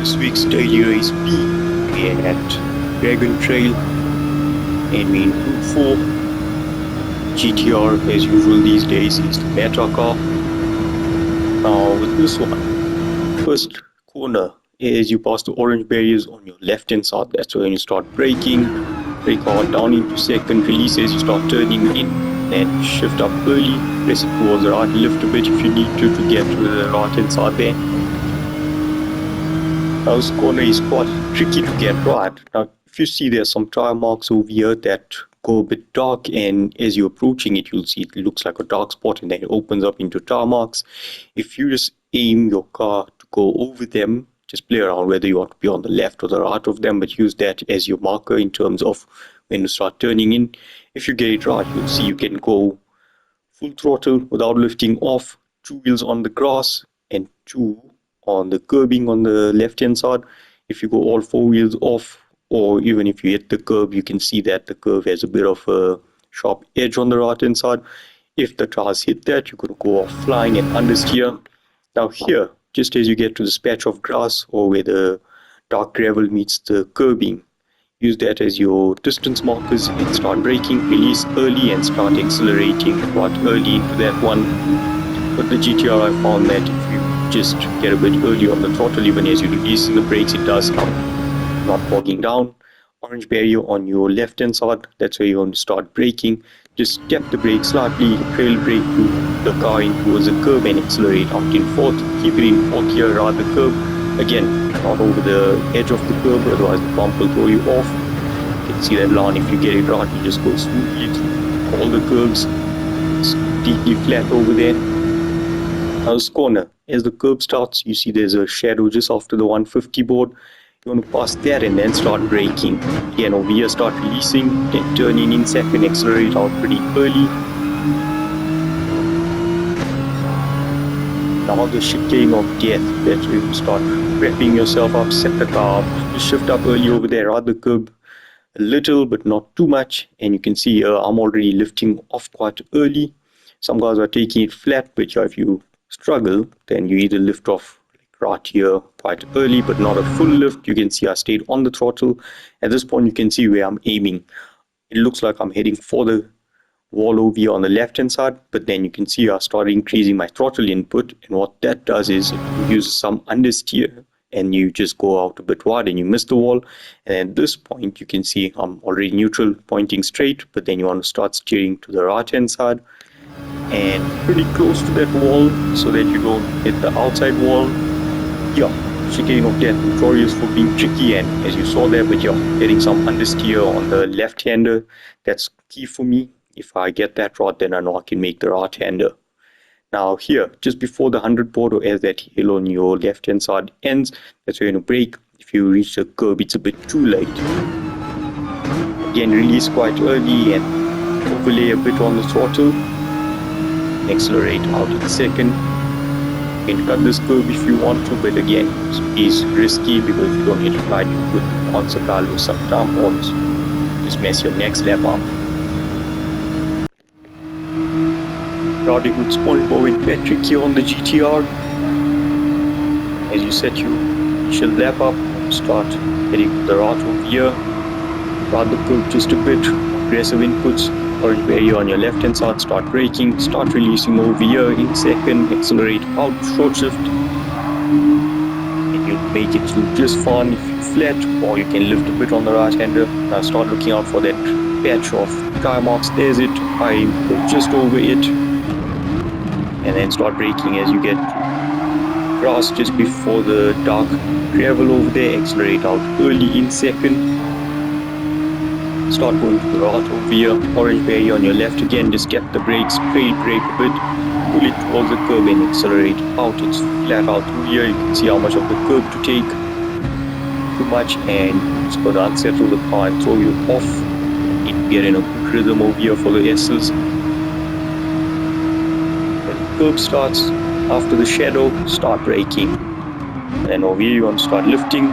this week's daily race B. We're at Dragon Trail and we're in Group 4. GT.R as usual these days is the meta car. Now with this one, first corner is you pass the orange barriers on your left hand side. That's when you start braking, brake hard down into second, release as you start turning in, then shift up early, press it towards the right, lift a bit if you need to get to the right hand side there. Now this corner is quite tricky to get right. Now if you see there's some tire marks over here that go a bit dark, and as you're approaching it you'll see it looks like a dark spot and then it opens up into tire marks. If you just aim your car to go over them, just play around whether you want to be on the left or the right of them, but use that as your marker in terms of when you start turning in. If you get it right, you'll see you can go full throttle without lifting off, 2 wheels on the grass and 2 on the curbing on the left hand side. If you go all 4 wheels off, or even if you hit the curb, you can see that the curve has a bit of a sharp edge on the right hand side. If the tires hit that, you could go off flying and understeer. Now here, just as you get to this patch of grass or where the dark gravel meets the curbing, use that as your distance markers and start braking, release early and start accelerating quite early into that one. But the GT.R, I found that if you just get a bit early on the throttle, even as you're releasing the brakes, it does help not bogging down. Orange barrier on your left hand side, that's where you want to start braking. Just step the brake slightly, trail brake to the car in towards the curb and accelerate out in fourth. Keep it in fourth here, ride the curb. Again, not over the edge of the curb, otherwise the bump will throw you off. You can see that line. If you get it right, you just go smoothly through all the curbs. It's deeply flat over there. Now this corner, as the curb starts, you see there's a shadow just after the 150 board. You want to pass that and then start braking. Again, over here start releasing, then turn in second, accelerate out pretty early. Now the chicane of death, that's where you start wrapping yourself up, set the car up, shift up early over there, ride the curb a little but not too much, and you can see I'm already lifting off quite early. Some guys are taking it flat, but if you struggle, then you either lift off right here quite early but not a full lift. You can see I stayed on the throttle. At this point you can see where I'm aiming. It looks like I'm heading for the wall over here on the left hand side, but then you can see I started increasing my throttle input, and what that does is it uses some understeer and you just go out a bit wide and you miss the wall. And at this point you can see I'm already neutral, pointing straight, but then you want to start steering to the right hand side and pretty close to that wall so that you don't hit the outside wall. Yeah, chicane of death, notorious for being tricky, and as you saw there, but yeah, getting some understeer on the left-hander, that's key for me. If I get that right, then I know I can make the right-hander. Now here, just before the 100 board, or as that hill on your left-hand side ends, that's where you're going to brake. If you reach the curb, it's a bit too late. Again, release quite early and overlay a bit on the throttle. Accelerate out in second. You can cut this curve if you want to, but again, it's risky because if you don't hit it right, you could answer car lose some time or just mess your next lap up. Riding with SpongeBob and Patrick here on the GT.R. As you set your initial lap up, start heading to the right over here. Ride the curve just a bit, aggressive inputs. Orange barrier on your left hand side, start braking, start releasing over here in second, accelerate out, short shift, and you'll make it through just fine if you flat, or you can lift a bit on the right hander. Now start looking out for that patch of tire marks. There's it, I go just over it, and then start braking as you get to grass just before the dark gravel over there. Accelerate out early in second. Start going to the right over here, orange barrier on your left again, just get the brakes, trail brake a bit, pull it towards the curb and accelerate out. It's flat out through here, you can see how much of the curb to take, too much, and it's going to unsettle the car and throw you off. You get in a good rhythm over here for the S's. When the curb starts, after the shadow, start braking. And then over here you want to start lifting.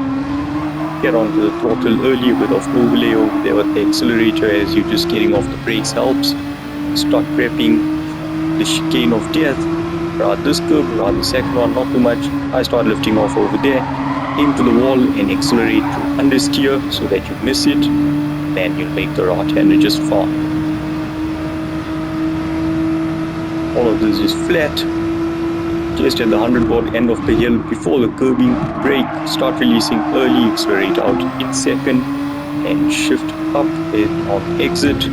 Get onto the throttle early, a bit of overlay over there with the accelerator as you're just getting off the brakes helps. Start prepping the chicane of death. Ride this curve, ride the second one, not too much. I start lifting off over there. aim to the wall and accelerate to understeer so that you miss it. Then you'll make the right-hander just fine. All of this is flat. Just at the 100 watt end of the hill, before the curbing, brake, start releasing early, accelerate out in second, and shift up on exit,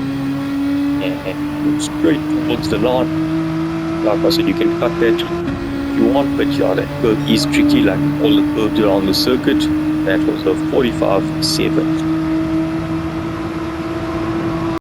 and go straight towards the line. Like I said, you can cut that if you want, but yeah, that curb is tricky, like all the curbs around the circuit. That was a 45.7.